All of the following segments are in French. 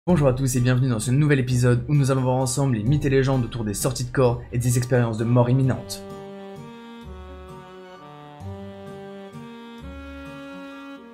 Bonjour à tous et bienvenue dans ce nouvel épisode où nous allons voir ensemble les mythes et légendes autour des sorties de corps et des expériences de mort imminente.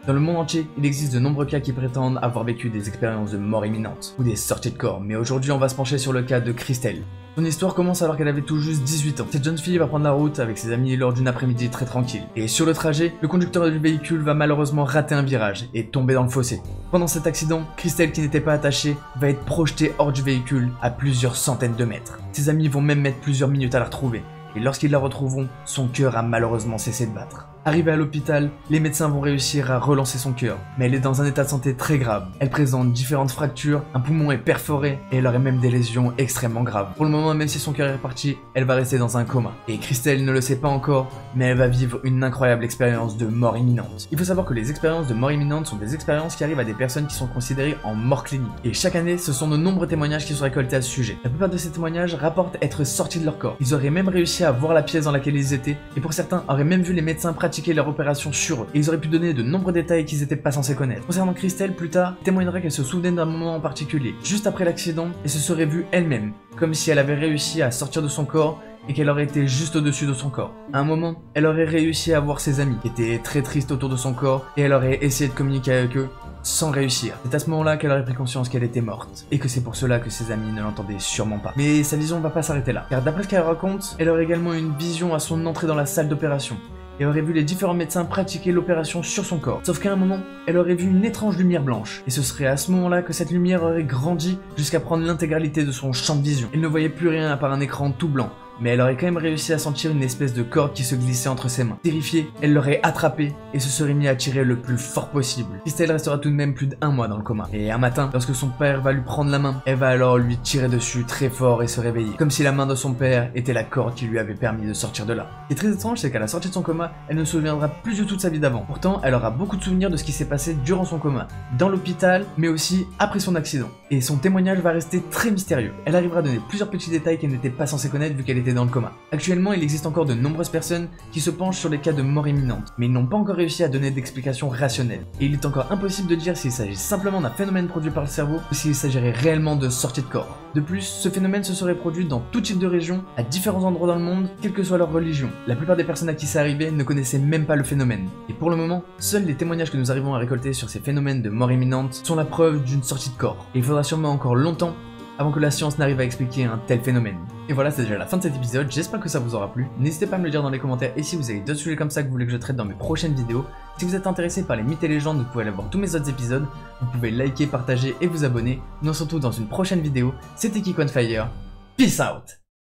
Dans le monde entier, il existe de nombreux cas qui prétendent avoir vécu des expériences de mort imminente ou des sorties de corps, mais aujourd'hui on va se pencher sur le cas de Christelle. Son histoire commence alors qu'elle avait tout juste 18 ans. Cette jeune fille va prendre la route avec ses amis lors d'une après-midi très tranquille. Et sur le trajet, le conducteur du véhicule va malheureusement rater un virage et tomber dans le fossé. Pendant cet accident, Christelle, qui n'était pas attachée, va être projetée hors du véhicule à plusieurs centaines de mètres. Ses amis vont même mettre plusieurs minutes à la retrouver. Et lorsqu'ils la retrouveront, son cœur a malheureusement cessé de battre. Arrivée à l'hôpital, les médecins vont réussir à relancer son cœur, mais elle est dans un état de santé très grave. Elle présente différentes fractures, un poumon est perforé et elle aurait même des lésions extrêmement graves. Pour le moment, même si son cœur est parti, elle va rester dans un coma. Et Christelle ne le sait pas encore, mais elle va vivre une incroyable expérience de mort imminente. Il faut savoir que les expériences de mort imminente sont des expériences qui arrivent à des personnes qui sont considérées en mort clinique. Et chaque année, ce sont de nombreux témoignages qui sont récoltés à ce sujet. La plupart de ces témoignages rapportent être sortis de leur corps. Ils auraient même réussi à voir la pièce dans laquelle ils étaient, et pour certains, auraient même vu les médecins pratiquer leur opération sur eux, et ils auraient pu donner de nombreux détails qu'ils étaient pas censés connaître. Concernant Christelle, plus tard, témoignerait qu'elle se souvenait d'un moment en particulier, juste après l'accident, et se serait vue elle-même, comme si elle avait réussi à sortir de son corps et qu'elle aurait été juste au-dessus de son corps. À un moment, elle aurait réussi à voir ses amis, qui étaient très tristes autour de son corps, et elle aurait essayé de communiquer avec eux, sans réussir. C'est à ce moment-là qu'elle aurait pris conscience qu'elle était morte, et que c'est pour cela que ses amis ne l'entendaient sûrement pas. Mais sa vision va pas s'arrêter là, car d'après ce qu'elle raconte, elle aurait également eu une vision à son entrée dans la salle d'opération, et aurait vu les différents médecins pratiquer l'opération sur son corps. Sauf qu'à un moment, elle aurait vu une étrange lumière blanche, et ce serait à ce moment-là que cette lumière aurait grandi jusqu'à prendre l'intégralité de son champ de vision. Elle ne voyait plus rien à part un écran tout blanc, mais elle aurait quand même réussi à sentir une espèce de corde qui se glissait entre ses mains. Terrifiée, elle l'aurait attrapé et se serait mis à tirer le plus fort possible. Christelle restera tout de même plus d'1 mois dans le coma. Et un matin, lorsque son père va lui prendre la main, elle va alors lui tirer dessus très fort et se réveiller, comme si la main de son père était la corde qui lui avait permis de sortir de là. Ce qui est très étrange, c'est qu'à la sortie de son coma, elle ne se souviendra plus du tout de sa vie d'avant. Pourtant, elle aura beaucoup de souvenirs de ce qui s'est passé durant son coma, dans l'hôpital, mais aussi après son accident. Et son témoignage va rester très mystérieux. Elle arrivera à donner plusieurs petits détails qu'elle n'était pas censée connaître vu qu'elle était dans le coma. Actuellement, il existe encore de nombreuses personnes qui se penchent sur les cas de mort imminente, mais ils n'ont pas encore réussi à donner d'explications rationnelles. Et il est encore impossible de dire s'il s'agit simplement d'un phénomène produit par le cerveau ou s'il s'agirait réellement de sortie de corps. De plus, ce phénomène se serait produit dans tout type de région, à différents endroits dans le monde, quelle que soit leur religion. La plupart des personnes à qui c'est arrivé ne connaissaient même pas le phénomène. Et pour le moment, seuls les témoignages que nous arrivons à récolter sur ces phénomènes de mort imminente sont la preuve d'une sortie de corps. Et il faudra sûrement encore longtemps avant que la science n'arrive à expliquer un tel phénomène. Et voilà, c'est déjà la fin de cet épisode, j'espère que ça vous aura plu. N'hésitez pas à me le dire dans les commentaires et si vous avez d'autres sujets comme ça que vous voulez que je traite dans mes prochaines vidéos. Si vous êtes intéressé par les mythes et légendes, vous pouvez aller voir tous mes autres épisodes. Vous pouvez liker, partager et vous abonner. Nous on se retrouve dans une prochaine vidéo. C'était Kiko on Fire. Peace out!